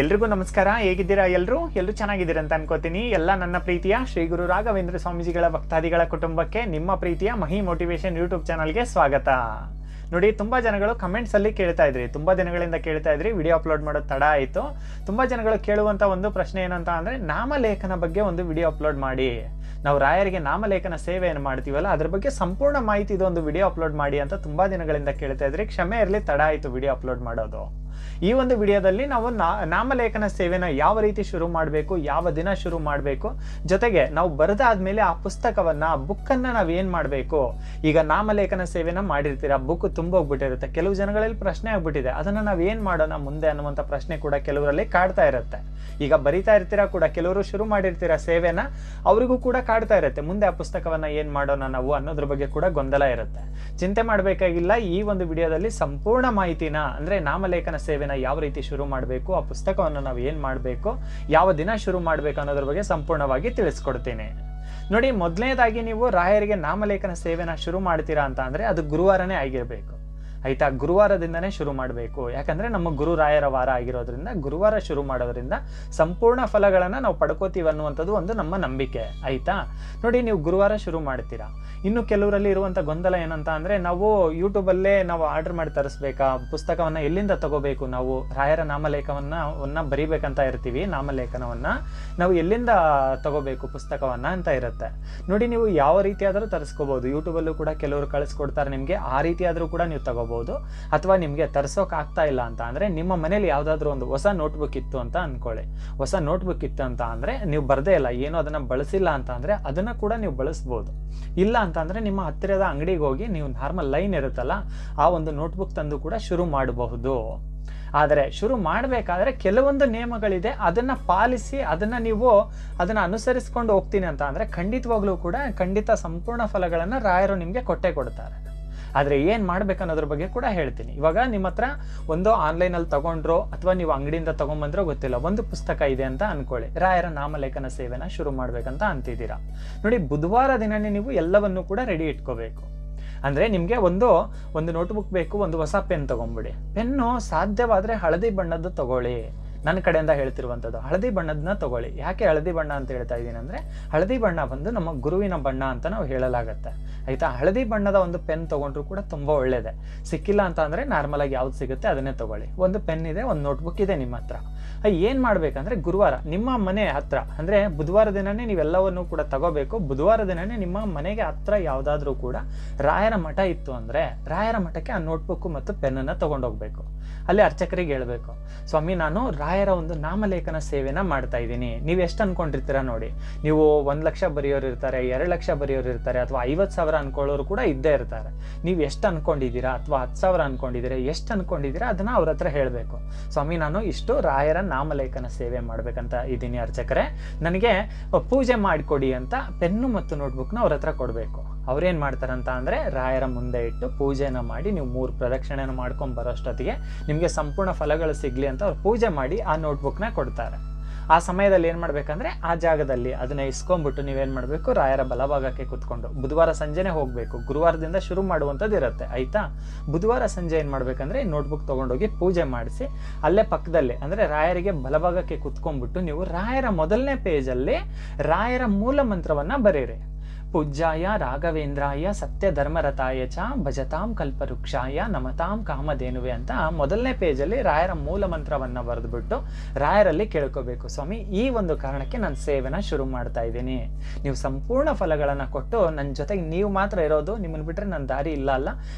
ಎಲ್ರಿಗೂ ನಮಸ್ಕಾರ. ಹೇಗಿದ್ದೀರಾ? ಎಲ್ಲರೂ ಚೆನ್ನಾಗಿದ್ದೀರಾ ಅಂತ ಅನ್ಕೋತೀನಿ. ಎಲ್ಲ ನನ್ನ ಪ್ರೀತಿಯ ಶ್ರೀ ಗುರು ರಾಘವೇಂದ್ರ ಸ್ವಾಮೀಜಿಗಳ ಭಕ್ತಾದಿಗಳ ಕುಟುಂಬಕ್ಕೆ ನಿಮ್ಮ ಪ್ರೀತಿಯ ಮಹಿ ಮೋಟಿವೇಶನ್ ಯೂಟ್ಯೂಬ್ ಚಾನಲ್ಗೆ ಸ್ವಾಗತ. ನೋಡಿ, ತುಂಬಾ ಜನಗಳು ಕಮೆಂಟ್ಸ್ ಅಲ್ಲಿ ಕೇಳ್ತಾ ಇದ್ರಿ, ತುಂಬಾ ದಿನಗಳಿಂದ ಕೇಳ್ತಾ ಇದ್ರಿ, ವಿಡಿಯೋ ಅಪ್ಲೋಡ್ ಮಾಡೋದು ತಡ ಆಯಿತು. ತುಂಬಾ ಜನಗಳು ಕೇಳುವಂತ ಒಂದು ಪ್ರಶ್ನೆ ಏನಂತ ಅಂದ್ರೆ, ನಾಮಲೇಖನ ಬಗ್ಗೆ ಒಂದು ವಿಡಿಯೋ ಅಪ್ಲೋಡ್ ಮಾಡಿ. ನಾವು ರಾಯರಿಗೆ ನಾಮಲೇಖನ ಸೇವೆಯನ್ನು ಮಾಡ್ತೀವಲ್ಲ, ಅದ್ರ ಬಗ್ಗೆ ಸಂಪೂರ್ಣ ಮಾಹಿತಿ ಇದೊಂದು ವಿಡಿಯೋ ಅಪ್ಲೋಡ್ ಮಾಡಿ ಅಂತ ತುಂಬಾ ದಿನಗಳಿಂದ ಕೇಳ್ತಾ ಇದ್ರಿ. ಕ್ಷಮೆ ಇರಲಿ, ತಡ ಆಯಿತು ವಿಡಿಯೋ ಅಪ್ಲೋಡ್ ಮಾಡೋದು. ಈ ಒಂದು ವಿಡಿಯೋದಲ್ಲಿ ನಾವು ನಾಮಲೇಖನ ಸೇವೆನ ಯಾವ ರೀತಿ ಶುರು ಮಾಡಬೇಕು, ಯಾವ ದಿನ ಶುರು ಮಾಡಬೇಕು, ಜೊತೆಗೆ ನಾವು ಬರೆದಾದ್ಮೇಲೆ ಆ ಪುಸ್ತಕವನ್ನ, ಬುಕ್ಕನ್ನು ನಾವು ಏನು ಮಾಡಬೇಕು. ಈಗ ನಾಮಲೇಖನ ಸೇವೆನ ಮಾಡಿರ್ತೀರಾ, ಬುಕ್ ತುಂಬೋಗ್ಬಿಟ್ಟಿರುತ್ತೆ. ಕೆಲವು ಜನಗಳಲ್ಲಿ ಪ್ರಶ್ನೆ ಆಗ್ಬಿಟ್ಟಿದೆ, ಅದನ್ನ ನಾವು ಏನು ಮಾಡೋಣ ಮುಂದೆ ಅನ್ನುವಂಥ ಪ್ರಶ್ನೆ ಕೂಡ ಕೆಲವರಲ್ಲಿ ಕಾಡ್ತಾ ಇರುತ್ತೆ. ಈಗ ಬರಿತಾ ಇರ್ತೀರಾ ಕೂಡ, ಕೆಲವರು ಶುರು ಮಾಡಿರ್ತೀರಾ ಸೇವೆನ, ಅವರಿಗೂ ಕೂಡ ಕಾಡ್ತಾ ಇರುತ್ತೆ, ಮುಂದೆ ಆ ಪುಸ್ತಕವನ್ನ ಏನು ಮಾಡೋಣ ನಾವು ಅನ್ನೋದ್ರ ಬಗ್ಗೆ ಕೂಡ ಗೊಂದಲ ಇರುತ್ತೆ. ಚಿಂತೆ ಮಾಡಬೇಕಾಗಿಲ್ಲ. ಈ ಒಂದು ವಿಡಿಯೋದಲ್ಲಿ ಸಂಪೂರ್ಣ ಮಾಹಿತಿನ, ಅಂದ್ರೆ ನಾಮಲೇಖನ ಸೇವೆನ ಯಾವ ರೀತಿ ಶುರು ಮಾಡಬೇಕು, ಆ ಪುಸ್ತಕವನ್ನು ನಾವು ಏನು ಮಾಡಬೇಕು, ಯಾವ ದಿನ ಶುರು ಮಾಡಬೇಕು ಅನ್ನೋದ್ರ ಬಗ್ಗೆ ಸಂಪೂರ್ಣವಾಗಿ ತಿಳಿಸ್ಕೊಡ್ತೀನಿ. ನೋಡಿ, ಮೊದಲನೇದಾಗಿ ನೀವು ರಾಯರಿಗೆ ನಾಮಲೇಖನ ಸೇವೆನ ಶುರು ಮಾಡ್ತೀರಾ ಅಂತ ಅಂದ್ರೆ ಅದು ಗುರುವಾರನೇ ಆಗಿರಬೇಕು. ಆಯ್ತಾ? ಗುರುವಾರದಿಂದನೇ ಶುರು ಮಾಡಬೇಕು. ಯಾಕಂದ್ರೆ ನಮ್ಮ ಗುರು ರಾಯರ ವಾರ ಆಗಿರೋದ್ರಿಂದ ಗುರುವಾರ ಶುರು ಮಾಡೋದ್ರಿಂದ ಸಂಪೂರ್ಣ ಫಲಗಳನ್ನ ನಾವು ಪಡ್ಕೋತೀವಿ ಅನ್ನುವಂಥದ್ದು ಒಂದು ನಮ್ಮ ನಂಬಿಕೆ. ಆಯ್ತಾ? ನೋಡಿ, ನೀವು ಗುರುವಾರ ಶುರು ಮಾಡ್ತೀರಾ. ಇನ್ನು ಕೆಲವರಲ್ಲಿ ಇರುವಂಥ ಗೊಂದಲ ಏನಂತ ಅಂದ್ರೆ, ನಾವು ಯೂಟ್ಯೂಬಲ್ಲೇ ನಾವು ಆರ್ಡರ್ ಮಾಡಿ ತರಿಸ್ಬೇಕಾ, ಪುಸ್ತಕವನ್ನ ಎಲ್ಲಿಂದ ತಗೋಬೇಕು, ನಾವು ರಾಯರ ನಾಮಲೇಖವನ್ನ ಬರಿಬೇಕಂತ ಇರ್ತೀವಿ, ನಾಮಲೇಖನವನ್ನ ನಾವು ಎಲ್ಲಿಂದ ತಗೋಬೇಕು ಪುಸ್ತಕವನ್ನ ಅಂತ ಇರುತ್ತೆ. ನೋಡಿ, ನೀವು ಯಾವ ರೀತಿಯಾದರೂ ತರಿಸ್ಕೋಬಹುದು. ಯೂಟ್ಯೂಬಲ್ಲೂ ಕೂಡ ಕೆಲವರು ಕಳಿಸ್ಕೊಡ್ತಾರೆ ನಿಮಗೆ, ಆ ರೀತಿಯಾದರೂ ಕೂಡ ನೀವು ತಗೋಬಹುದು. ಅಥವಾ ನಿಮಗೆ ತರಿಸೋಕೆ ಆಗ್ತಾ ಇಲ್ಲ ಅಂತ ಅಂದ್ರೆ, ನಿಮ್ಮ ಮನೇಲಿ ಯಾವ್ದಾದ್ರು ಒಂದು ಹೊಸ ನೋಟ್ಬುಕ್ ಇತ್ತು ಅಂತ ಅನ್ಕೊಳ್ಳಿ. ಹೊಸ ನೋಟ್ಬುಕ್ ಇತ್ತು ಅಂತ ಅಂದ್ರೆ, ನೀವು ಬರ್ದೇ ಇಲ್ಲ, ಏನೋ ಅದನ್ನ ಬಳಸಿಲ್ಲ ಅಂತ ಅಂದ್ರೆ ಅದನ್ನ ಕೂಡ ನೀವು ಬಳಸ್ಬೋದು. ಇಲ್ಲ ಅಂತ ಅಂದ್ರೆ ನಿಮ್ಮ ಹತ್ತಿರದ ಅಂಗಡಿಗೆ ಹೋಗಿ ನೀವು ನಾರ್ಮಲ್ ಲೈನ್ ಇರುತ್ತಲ್ಲ, ಆ ಒಂದು ನೋಟ್ಬುಕ್ ತಂದು ಕೂಡ ಶುರು ಮಾಡಬಹುದು. ಆದರೆ ಶುರು ಮಾಡಬೇಕಾದ್ರೆ ಕೆಲವೊಂದು ನಿಯಮಗಳಿದೆ, ಅದನ್ನ ಪಾಲಿಸಿ ಅದನ್ನ ಅನುಸರಿಸ್ಕೊಂಡು ಹೋಗ್ತೀನಿ ಅಂತ ಅಂದ್ರೆ ಖಂಡಿತವಾಗ್ಲೂ ಕೂಡ ಸಂಪೂರ್ಣ ಫಲಗಳನ್ನ ರಾಯರು ನಿಮ್ಗೆ ಕೊಟ್ಟೆ ಕೊಡ್ತಾರೆ. ಆದರೆ ಏನು ಮಾಡ್ಬೇಕನ್ನೋದ್ರ ಬಗ್ಗೆ ಕೂಡ ಹೇಳ್ತೀನಿ. ಇವಾಗ ನಿಮ್ಮ ಹತ್ರ ಒಂದು ಆನ್ಲೈನಲ್ಲಿ ತಗೊಂಡ್ರೋ ಅಥವಾ ನೀವು ಅಂಗಡಿಯಿಂದ ತಗೊಂಬಂದ್ರೋ ಗೊತ್ತಿಲ್ಲ, ಒಂದು ಪುಸ್ತಕ ಇದೆ ಅಂತ ಅನ್ಕೊಳ್ಳಿ, ರಾಯರ ನಾಮಲೇಖನ ಸೇವೆನ ಶುರು ಮಾಡ್ಬೇಕಂತ ಅಂತಿದ್ದೀರಾ. ನೋಡಿ, ಬುಧವಾರ ದಿನನೇ ನೀವು ಎಲ್ಲವನ್ನೂ ಕೂಡ ರೆಡಿ ಇಟ್ಕೋಬೇಕು. ಅಂದರೆ ನಿಮಗೆ ಒಂದು ನೋಟ್ಬುಕ್ ಬೇಕು, ಒಂದು ಹೊಸ ಪೆನ್ ತೊಗೊಂಬಿಡಿ. ಪೆನ್ನು ಸಾಧ್ಯವಾದರೆ ಹಳದಿ ಬಣ್ಣದ್ದು ತಗೊಳ್ಳಿ. ನನ್ನ ಕಡೆಯಿಂದ ಹೇಳ್ತಿರುವಂಥದ್ದು ಹಳದಿ ಬಣ್ಣದನ್ನ ತಗೊಳ್ಳಿ. ಯಾಕೆ ಹಳದಿ ಬಣ್ಣ ಅಂತ ಹೇಳ್ತಾ ಇದ್ದೀನಿ ಅಂದರೆ, ಹಳದಿ ಬಣ್ಣ ಬಂದು ನಮ್ಮ ಗುರುವಿನ ಬಣ್ಣ ಅಂತ ನಾವು ಹೇಳಲಾಗತ್ತೆ. ಆಯಿತಾ? ಹಳದಿ ಬಣ್ಣದ ಒಂದು ಪೆನ್ ತೊಗೊಂಡ್ರು ಕೂಡ ತುಂಬ ಒಳ್ಳೆಯದೇ. ಸಿಕ್ಕಿಲ್ಲ ಅಂತ ಅಂದರೆ ನಾರ್ಮಲಾಗಿ ಯಾವ್ದು ಸಿಗುತ್ತೆ ಅದನ್ನೇ ತಗೊಳ್ಳಿ. ಒಂದು ಪೆನ್ ಇದೆ, ಒಂದು ನೋಟ್ಬುಕ್ ಇದೆ ನಿಮ್ಮ ಹತ್ರ. ಏನು ಮಾಡಬೇಕಂದ್ರೆ, ಗುರುವಾರ ನಿಮ್ಮ ಮನೆ ಹತ್ರ, ಅಂದರೆ ಬುಧವಾರ ದಿನನೇ ನೀವೆಲ್ಲವನ್ನೂ ಕೂಡ ತಗೋಬೇಕು. ಬುಧವಾರ ದಿನನೇ ನಿಮ್ಮ ಮನೆಗೆ ಹತ್ರ ಯಾವುದಾದ್ರೂ ಕೂಡ ರಾಯರ ಮಠ ಇತ್ತು ಅಂದರೆ, ರಾಯರ ಮಠಕ್ಕೆ ಆ ನೋಟ್ಬುಕ್ಕು ಮತ್ತು ಪೆನ್ನನ್ನು ತೊಗೊಂಡೋಗ್ಬೇಕು. ಅಲ್ಲಿ ಅರ್ಚಕರಿಗೆ ಹೇಳಬೇಕು, ಸ್ವಾಮಿ ನಾನು ರಾಯರ ಒಂದು ನಾಮಲೇಖನ ಸೇವೆನ ಮಾಡ್ತಾ ಇದ್ದೀನಿ. ನೀವು ಎಷ್ಟು ಅನ್ಕೊಂಡಿರ್ತೀರಾ ನೋಡಿ, ನೀವು 1 ಲಕ್ಷ ಬರೆಯೋರು ಇರ್ತಾರೆ, 2 ಲಕ್ಷ ಬರೆಯೋರು ಇರ್ತಾರೆ, ಅಥವಾ 50,000 ಅನ್ಕೊಳ್ಳೋರು ಕೂಡ ಇದ್ದೇ ಇರ್ತಾರೆ. ನೀವು ಎಷ್ಟು ಅನ್ಕೊಂಡಿದ್ದೀರಾ, ಅಥವಾ 10,000 ಅನ್ಕೊಂಡಿದ್ದೀರಾ, ಎಷ್ಟು ಅನ್ಕೊಂಡಿದ್ದೀರಾ ಅದನ್ನ ಅವ್ರ ಹತ್ರ ಹೇಳಬೇಕು. ಸ್ವಾಮಿ ನಾನು ಇಷ್ಟು ರಾಯರ ನಾಮಲೇಖನ ಸೇವೆ ಮಾಡ್ಬೇಕಂತ ಇದ್ದೀನಿ ಅರ್ಚಕರೇ, ನನಗೆ ಪೂಜೆ ಮಾಡಿಕೊಡಿ ಅಂತ ಪೆನ್ನು ಮತ್ತು ನೋಟ್ಬುಕ್ನ ಅವ್ರ ಹತ್ರ ಕೊಡಬೇಕು. ಅವ್ರೇನು ಮಾಡ್ತಾರಂತ ಅಂದರೆ, ರಾಯರ ಮುಂದೆ ಇಟ್ಟು ಪೂಜೆನ ಮಾಡಿ, ನೀವು 3 ಪ್ರದಕ್ಷಿಣೆನ ಮಾಡ್ಕೊಂಡು ಬರೋಷ್ಟೊತ್ತಿಗೆ ನಿಮಗೆ ಸಂಪೂರ್ಣ ಫಲಗಳು ಸಿಗಲಿ ಅಂತ ಅವ್ರು ಪೂಜೆ ಮಾಡಿ ಆ ನೋಟ್ಬುಕ್ನ ಕೊಡ್ತಾರೆ. ಆ ಸಮಯದಲ್ಲಿ ಏನು ಮಾಡಬೇಕಂದ್ರೆ, ಆ ಜಾಗದಲ್ಲಿ ಅದನ್ನ ಇಸ್ಕೊಂಡ್ಬಿಟ್ಟು ನೀವೇನು ಮಾಡಬೇಕು, ರಾಯರ ಬಲಭಾಗಕ್ಕೆ ಕುತ್ಕೊಂಡು ಬುಧವಾರ ಸಂಜೆನೆ ಹೋಗಬೇಕು. ಗುರುವಾರದಿಂದ ಶುರು ಮಾಡುವಂಥದ್ದು ಇರುತ್ತೆ. ಆಯಿತಾ? ಬುಧವಾರ ಸಂಜೆ ಏನು ಮಾಡಬೇಕಂದ್ರೆ, ನೋಟ್ಬುಕ್ ತೊಗೊಂಡೋಗಿ ಪೂಜೆ ಮಾಡಿಸಿ ಅಲ್ಲೇ ಪಕ್ಕದಲ್ಲಿ ಅಂದರೆ ರಾಯರಿಗೆ ಬಲಭಾಗಕ್ಕೆ ಕುತ್ಕೊಂಡ್ಬಿಟ್ಟು ನೀವು ರಾಯರ ಮೊದಲನೇ ಪೇಜಲ್ಲಿ ರಾಯರ ಮೂಲ ಮಂತ್ರವನ್ನು ಬರೀರಿ. ಪೂಜ್ಯಾಯ ರಾಘವೇಂದ್ರಾಯ ಸತ್ಯ ಧರ್ಮರತಾಯ ಚ ಭಜತಾಂ ಕಲ್ಪವೃಕ್ಷಾಯ ನಮತಾಂ ಕಾಮಧೇನುವೆ ಅಂತ ಮೊದಲನೇ ಪೇಜಲ್ಲಿ ರಾಯರ ಮೂಲ ಮಂತ್ರವನ್ನು ಬರೆದುಬಿಟ್ಟು ರಾಯರಲ್ಲಿ ಕೇಳ್ಕೋಬೇಕು. ಸ್ವಾಮಿ, ಈ ಒಂದು ಕಾರಣಕ್ಕೆ ನಾನು ಸೇವೆನ ಶುರು ಮಾಡ್ತಾ ಇದ್ದೀನಿ. ನೀವು ಸಂಪೂರ್ಣ ಫಲಗಳನ್ನು ಕೊಟ್ಟು ನನ್ನ ಜೊತೆಗೆ ನೀವು ಮಾತ್ರ ಇರೋದು, ನಿಮ್ಮನ್ನು ಬಿಟ್ಟರೆ ನನ್ನ ದಾರಿ ಇಲ್ಲ ಅಲ್ಲ,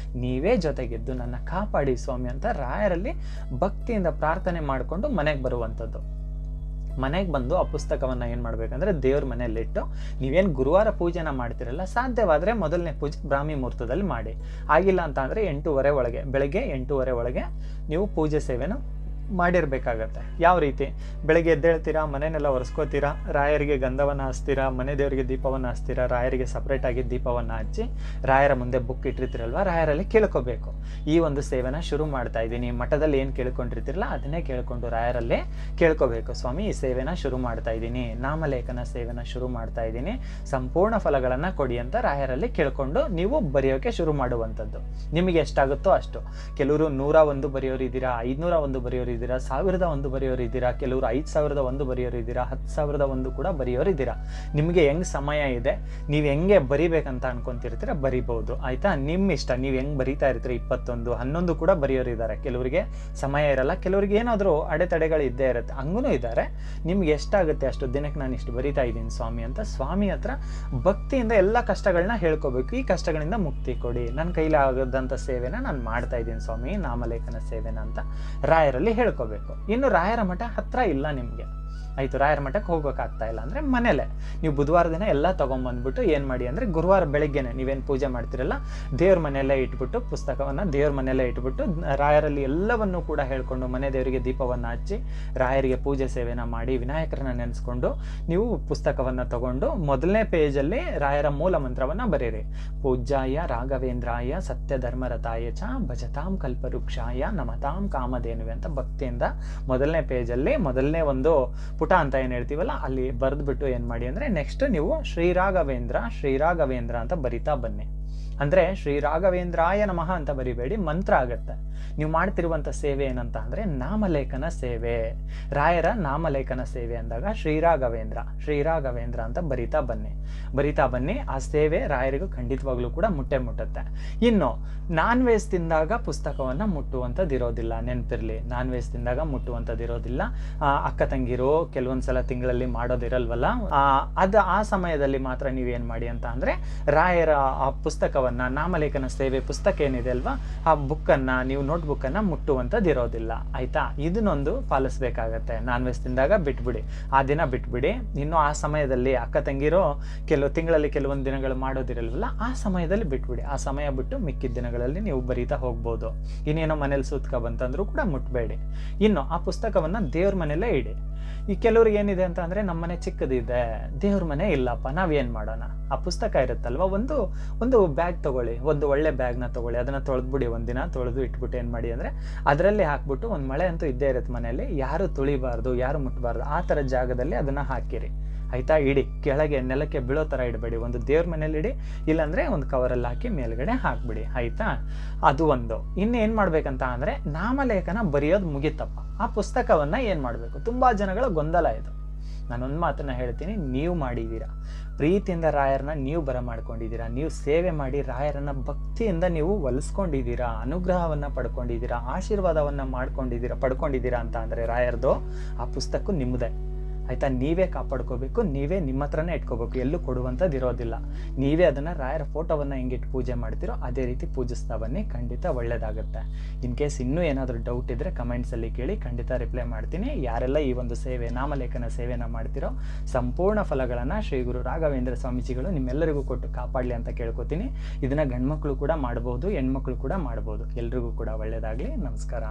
ನೀವೇ ಜೊತೆಗಿದ್ದು ನನ್ನ ಕಾಪಾಡಿ ಸ್ವಾಮಿ ಅಂತ ರಾಯರಲ್ಲಿ ಭಕ್ತಿಯಿಂದ ಪ್ರಾರ್ಥನೆ ಮಾಡಿಕೊಂಡು ಮನೆಗೆ ಬರುವಂಥದ್ದು. ಮನೆಗೆ ಬಂದು ಆ ಪುಸ್ತಕವನ್ನು ಏನು ಮಾಡಬೇಕಂದ್ರೆ, ದೇವ್ರ ಮನೆಯಲ್ಲಿಟ್ಟು ನೀವೇನು ಗುರುವಾರ ಪೂಜೆನ ಮಾಡ್ತಿರಲ್ಲ, ಸಾಧ್ಯವಾದರೆ ಮೊದಲನೇ ಪೂಜೆ ಬ್ರಾಹ್ಮಿ ಮುಹೂರ್ತದಲ್ಲಿ ಮಾಡಿ. ಆಗಿಲ್ಲ ಅಂತ ಅಂದರೆ 8:30 ಒಳಗೆ, ಬೆಳಗ್ಗೆ 8:30 ಒಳಗೆ ನೀವು ಪೂಜೆ ಸೇವೆನ ಮಾಡಿರಬೇಕಾಗತ್ತೆ. ಯಾವ ರೀತಿ? ಬೆಳಗ್ಗೆ ಎದ್ದೇಳ್ತೀರಾ, ಮನೆಯನ್ನೆಲ್ಲ ಒರೆಸ್ಕೋತೀರಾ, ರಾಯರಿಗೆ ಗಂಧವನ್ನು ಹಚ್ತೀರಾ, ಮನೆ ದೇವರಿಗೆ ದೀಪವನ್ನು ಹಚ್ತೀರಾ, ರಾಯರಿಗೆ ಸಪ್ರೇಟಾಗಿ ದೀಪವನ್ನು ಹಚ್ಚಿ ರಾಯರ ಮುಂದೆ ಬುಕ್ ಇಟ್ಟಿರ್ತೀರಲ್ವ, ರಾಯರಲ್ಲಿ ಕೇಳ್ಕೋಬೇಕು, ಈ ಒಂದು ಸೇವೆನ ಶುರು ಮಾಡ್ತಾ ಇದ್ದೀನಿ. ಮಠದಲ್ಲಿ ಏನು ಕೇಳ್ಕೊಂಡಿರ್ತಿರಲ್ಲ ಅದನ್ನೇ ಕೇಳ್ಕೊಂಡು ರಾಯರಲ್ಲೇ ಕೇಳ್ಕೋಬೇಕು. ಸ್ವಾಮಿ, ಈ ಸೇವೆನ ಶುರು ಮಾಡ್ತಾ ಇದ್ದೀನಿ, ನಾಮಲೇಖನ ಸೇವೆನ ಶುರು ಮಾಡ್ತಾ ಇದ್ದೀನಿ, ಸಂಪೂರ್ಣ ಫಲಗಳನ್ನು ಕೊಡಿ ಅಂತ ರಾಯರಲ್ಲಿ ಕೇಳ್ಕೊಂಡು ನೀವು ಬರೆಯೋಕೆ ಶುರು ಮಾಡುವಂಥದ್ದು. ನಿಮಗೆ ಎಷ್ಟಾಗುತ್ತೋ ಅಷ್ಟು. ಕೆಲವರು 101 ಬರೆಯೋರು ಇದ್ದೀರಾ, 501 ಬರೆಯೋರು ಇದ್ದೀರಾ, 1001 ಬರೆಯೋರು ಇದ್ದೀರಾ, ಕೆಲವರು 5001 ಬರೆಯೋರು ಇದ್ದೀರಾ, 10,001 ಕೂಡ ಬರೆಯೋರು ಇದ್ದೀರಾ. ನಿಮಗೆ ಹೆಂಗೆ ಸಮಯ ಇದೆ, ನೀವು ಹೆಂಗೆ ಬರಿಬೇಕಂತ ಅನ್ಕೊಂತಿರ್ತೀರ ಬರಿಬೋದು. ಆಯಿತಾ, ನಿಮ್ಮ ಇಷ್ಟ, ನೀವು ಹೆಂಗೆ ಬರಿತಾ ಇರ್ತೀರಿ. 21, 11 ಕೂಡ ಬರೆಯೋರು ಇದ್ದಾರೆ. ಕೆಲವರಿಗೆ ಸಮಯ ಇರಲ್ಲ, ಕೆಲವರಿಗೆ ಏನಾದರೂ ಅಡೆತಡೆಗಳು ಇದ್ದೇ ಇರುತ್ತೆ, ಹಂಗೂ ಇದ್ದಾರೆ. ನಿಮ್ಗೆ ಎಷ್ಟಾಗುತ್ತೆ ಅಷ್ಟು, ದಿನಕ್ಕೆ ನಾನು ಇಷ್ಟು ಬರಿತಾ ಇದ್ದೀನಿ ಸ್ವಾಮಿ ಅಂತ ಸ್ವಾಮಿ ಹತ್ರ ಭಕ್ತಿಯಿಂದ ಎಲ್ಲ ಕಷ್ಟಗಳನ್ನ ಹೇಳ್ಕೋಬೇಕು. ಈ ಕಷ್ಟಗಳಿಂದ ಮುಕ್ತಿ ಕೊಡಿ, ನನ್ನ ಕೈಲಿ ಆಗದಂಥ ಸೇವೆನ ನಾನು ಮಾಡ್ತಾ ಇದ್ದೀನಿ ಸ್ವಾಮಿ, ನಾಮಲೇಖನ ಸೇವೆನ ಅಂತ ರಾಯರಲ್ಲಿ ಹೇಳ್ಕೋಬೇಕು. ಇನ್ನು ರಾಯರ ಮಠ ಹತ್ರ ಇಲ್ಲ ನಿಮಗೆ, ಆಯಿತು, ರಾಯರ ಮಠಕ್ಕೆ ಹೋಗೋಕ್ಕಾಗ್ತಾ ಇಲ್ಲ ಅಂದರೆ ಮನೇಲೆ ನೀವು ಬುಧವಾರ ದಿನ ಎಲ್ಲ ತೊಗೊಂಬಂದ್ಬಿಟ್ಟು ಏನು ಮಾಡಿ ಅಂದರೆ, ಗುರುವಾರ ಬೆಳಗ್ಗೆನೆ ನೀವೇನು ಪೂಜೆ ಮಾಡ್ತಿರಲ್ಲ ದೇವ್ರ ಮನೆಯಲ್ಲೇ ಇಟ್ಬಿಟ್ಟು, ಪುಸ್ತಕವನ್ನು ದೇವ್ರ ಮನೆಯಲ್ಲೇ ಇಟ್ಬಿಟ್ಟು ರಾಯರಲ್ಲಿ ಎಲ್ಲವನ್ನೂ ಕೂಡ ಹೇಳ್ಕೊಂಡು ಮನೆ ದೇವರಿಗೆ ದೀಪವನ್ನು ಹಚ್ಚಿ ರಾಯರಿಗೆ ಪೂಜೆ ಸೇವೆನ ಮಾಡಿ ವಿನಾಯಕರನ್ನ ನೆನೆಸ್ಕೊಂಡು ನೀವು ಪುಸ್ತಕವನ್ನು ತಗೊಂಡು ಮೊದಲನೇ ಪೇಜಲ್ಲಿ ರಾಯರ ಮೂಲ ಮಂತ್ರವನ್ನು ಬರೀರಿ. ಪೂಜ್ಯಾಯ ರಾಘವೇಂದ್ರಾಯ ಸತ್ಯಧರ್ಮರತಾಯ ಚ ಭಜತಾಂ ಕಲ್ಪವೃಕ್ಷಾಯ ನಮತಾಂ ಕಾಮಧೇನುವೆ ಅಂತ ಭಕ್ತಿಯಿಂದ ಮೊದಲನೇ ಪೇಜಲ್ಲಿ ಮೊದಲನೇ ಒಂದು ಪುಟ ಅಂತ ಏನು ಹೇಳ್ತೀವಲ್ಲ ಅಲ್ಲಿ ಬರೆದ್ಬಿಟ್ಟು ಏನು ಮಾಡಿ ಅಂದರೆ, ನೆಕ್ಸ್ಟ್ ನೀವು ಶ್ರೀರಾಘವೇಂದ್ರ ಅಂತ ಬರಿತಾ ಬನ್ನಿ. ಅಂದರೆ ಶ್ರೀರಾಘವೇಂದ್ರಾಯ ನಮಃ ಅಂತ ಬರಿಬೇಡಿ, ಮಂತ್ರ ಆಗುತ್ತೆ. ನೀವು ಮಾಡ್ತಿರುವಂಥ ಸೇವೆ ಏನಂತ ಅಂದರೆ ನಾಮಲೇಖನ ಸೇವೆ, ರಾಯರ ನಾಮಲೇಖನ ಸೇವೆ ಅಂದಾಗ ಶ್ರೀರಾಘವೇಂದ್ರ ಅಂತ ಬರಿತಾ ಬನ್ನಿ. ಆ ಸೇವೆ ರಾಯರಿಗೂ ಖಂಡಿತವಾಗ್ಲೂ ಕೂಡ ಮುಟ್ಟುತ್ತೆ. ಇನ್ನು ನಾನ್ ವೆಜ್ ತಿಂದಾಗ ಪುಸ್ತಕವನ್ನು ಮುಟ್ಟುವಂಥದ್ದು ಇರೋದಿಲ್ಲ, ನೆನಪಿರಲಿ, ನಾನ್ ವೆಜ್ ತಿಂದಾಗ ಮುಟ್ಟುವಂಥದ್ದು ಇರೋದಿಲ್ಲ. ಅಕ್ಕ ತಂಗಿರೋ ಕೆಲವೊಂದ್ಸಲ ತಿಂಗಳಲ್ಲಿ ಮಾಡೋದಿರಲ್ವಲ್ಲ, ಆ ಸಮಯದಲ್ಲಿ ಮಾತ್ರ ನೀವೇನು ಮಾಡಿ ಅಂತ ಅಂದರೆ, ರಾಯರ ಆ ಪುಸ್ತಕವನ್ನು, ನಾಮಲೇಖನ ಸೇವೆ ಪುಸ್ತಕ ಏನಿದೆ ಅಲ್ವಾ, ಆ ಬುಕ್ಕನ್ನು ನೀವು ನೋಟ್ಬುಕ್ಕನ್ನು ಮುಟ್ಟುವಂಥದ್ದು ಇರೋದಿಲ್ಲ. ಆಯಿತಾ, ಇದನ್ನೊಂದು ಪಾಲಿಸ್ಬೇಕಾಗತ್ತೆ. ನಾನ್ ವೆಜ್ ತಿಂದಾಗ ಬಿಟ್ಬಿಡಿ, ಆ ದಿನ ಬಿಟ್ಬಿಡಿ. ಇನ್ನು ಆ ಸಮಯದಲ್ಲಿ ಅಕ್ಕ ತಂಗಿರೋ ತಿಂಗಳಲ್ಲಿ ಕೆಲವೊಂದು ದಿನಗಳು ಮಾಡೋದಿರಲ್ವಲ್ಲ, ಆ ಸಮಯದಲ್ಲಿ ಬಿಟ್ಬಿಡಿ. ಆ ಸಮಯ ಬಿಟ್ಟು ಮಿಕ್ಕಿದ ದಿನಗಳಲ್ಲಿ ನೀವು ಬರೀತಾ ಹೋಗ್ಬೋದು. ಇನ್ನೇನೋ ಮನೇಲಿ ಸೂತ್ಕ ಬಂತಂದ್ರೂ ಕೂಡ ಮುಟ್ಬೇಡಿ. ಇನ್ನು ಆ ಪುಸ್ತಕವನ್ನು ದೇವ್ರ ಮನೆಯಲ್ಲೇ ಇಡಿ. ಈ ಕೆಲವ್ರಿಗೆ ಏನಿದೆ ಅಂತ ಅಂದರೆ, ನಮ್ಮನೆ ಚಿಕ್ಕದಿದೆ, ದೇವ್ರ ಮನೆ ಇಲ್ಲಪ್ಪ, ನಾವೇನು ಮಾಡೋಣ? ಆ ಪುಸ್ತಕ ಇರುತ್ತಲ್ವ, ಒಂದು ಬ್ಯಾಗ್ ತೊಗೊಳ್ಳಿ, ಒಂದು ಒಳ್ಳೆ ಬ್ಯಾಗ್ನ ತೊಗೊಳ್ಳಿ, ಅದನ್ನು ತೊಳೆದ್ಬಿಡಿ, ಒಂದಿನ ತೊಳೆದು ಇಟ್ಬಿಟ್ಟು ಏನು ಮಾಡಿ ಅಂದರೆ ಅದರಲ್ಲಿ ಹಾಕ್ಬಿಟ್ಟು, ಒಂದು ಮಳೆ ಅಂತೂ ಇದ್ದೇ ಇರುತ್ತೆ ಮನೆಯಲ್ಲಿ, ಯಾರು ತುಳಿಬಾರ್ದು, ಯಾರು ಮುಟ್ಟಬಾರ್ದು, ಆ ಥರ ಜಾಗದಲ್ಲಿ ಅದನ್ನು ಹಾಕಿರಿ. ಆಯಿತಾ, ಇಡಿ, ಕೆಳಗೆ ನೆಲಕ್ಕೆ ಬೀಳೋ ಥರ ಇಡಬೇಡಿ. ಒಂದು ದೇವ್ರ ಮನೇಲಿ ಇಡಿ, ಇಲ್ಲಾಂದರೆ ಒಂದು ಕವರಲ್ಲಿ ಹಾಕಿ ಮೇಲ್ಗಡೆ ಹಾಕ್ಬಿಡಿ. ಆಯಿತಾ, ಅದು ಒಂದು. ಇನ್ನೇನು ಮಾಡಬೇಕಂತ ಅಂದರೆ, ನಾಮಲೇಖನ ಬರೆಯೋದು ಮುಗಿತಪ್ಪ, ಆ ಪುಸ್ತಕವನ್ನು ಏನು ಮಾಡಬೇಕು? ತುಂಬ ಜನಗಳ ಗೊಂದಲ ಇದು. ನಾನೊಂದು ಮಾತನ್ನು ಹೇಳ್ತೀನಿ, ನೀವು ಮಾಡಿದ್ದೀರಾ, ಪ್ರೀತಿಯಿಂದ ರಾಯರನ್ನ ನೀವು ಬರಮಾಡ್ಕೊಂಡಿದ್ದೀರಾ, ನೀವು ಸೇವೆ ಮಾಡಿ ರಾಯರನ್ನ ಭಕ್ತಿಯಿಂದ ನೀವು ಒಲಿಸ್ಕೊಂಡಿದ್ದೀರಾ, ಅನುಗ್ರಹವನ್ನು ಪಡ್ಕೊಂಡಿದ್ದೀರಾ, ಆಶೀರ್ವಾದವನ್ನು ಪಡ್ಕೊಂಡಿದ್ದೀರಾ ಅಂತ ಅಂದರೆ ರಾಯರದು ಆ ಪುಸ್ತಕ ನಿಮ್ಮದೇ. ಆಯಿತಾ, ನೀವೇ ಕಾಪಾಡ್ಕೋಬೇಕು, ನೀವೇ ನಿಮ್ಮ ಹತ್ರನೇ ಇಟ್ಕೋಬೇಕು, ಎಲ್ಲೂ ಕೊಡುವಂಥದ್ದು ಇರೋದಿಲ್ಲ. ನೀವೇ ಅದನ್ನು ರಾಯರ ಫೋಟೋವನ್ನು ಹೆಂಗಿಟ್ಟು ಪೂಜೆ ಮಾಡ್ತೀರೋ ಅದೇ ರೀತಿ ಪೂಜಿಸ್ತಾ ಬನ್ನಿ, ಖಂಡಿತ ಒಳ್ಳೆಯದಾಗುತ್ತೆ. ಇನ್ ಕೇಸ್ ಇನ್ನೂ ಏನಾದರೂ ಡೌಟ್ ಇದ್ದರೆ ಕಮೆಂಟ್ಸಲ್ಲಿ ಕೇಳಿ, ಖಂಡಿತ ರಿಪ್ಲೈ ಮಾಡ್ತೀನಿ. ಯಾರೆಲ್ಲ ಈ ಒಂದು ಸೇವೆ, ನಾಮಲೇಖನ ಸೇವೆನ ಮಾಡ್ತಿರೋ ಸಂಪೂರ್ಣ ಫಲಗಳನ್ನು ಶ್ರೀ ಗುರು ರಾಘವೇಂದ್ರ ಸ್ವಾಮೀಜಿಗಳು ನಿಮ್ಮೆಲ್ಲರಿಗೂ ಕೊಟ್ಟು ಕಾಪಾಡಲಿ ಅಂತ ಕೇಳ್ಕೊತೀನಿ. ಇದನ್ನು ಗಂಡ್ಮಕ್ಳು ಕೂಡ ಮಾಡ್ಬೋದು, ಹೆಣ್ಮಕ್ಳು ಕೂಡ ಮಾಡ್ಬೋದು. ಎಲ್ರಿಗೂ ಕೂಡ ಒಳ್ಳೆಯದಾಗಲಿ. ನಮಸ್ಕಾರ.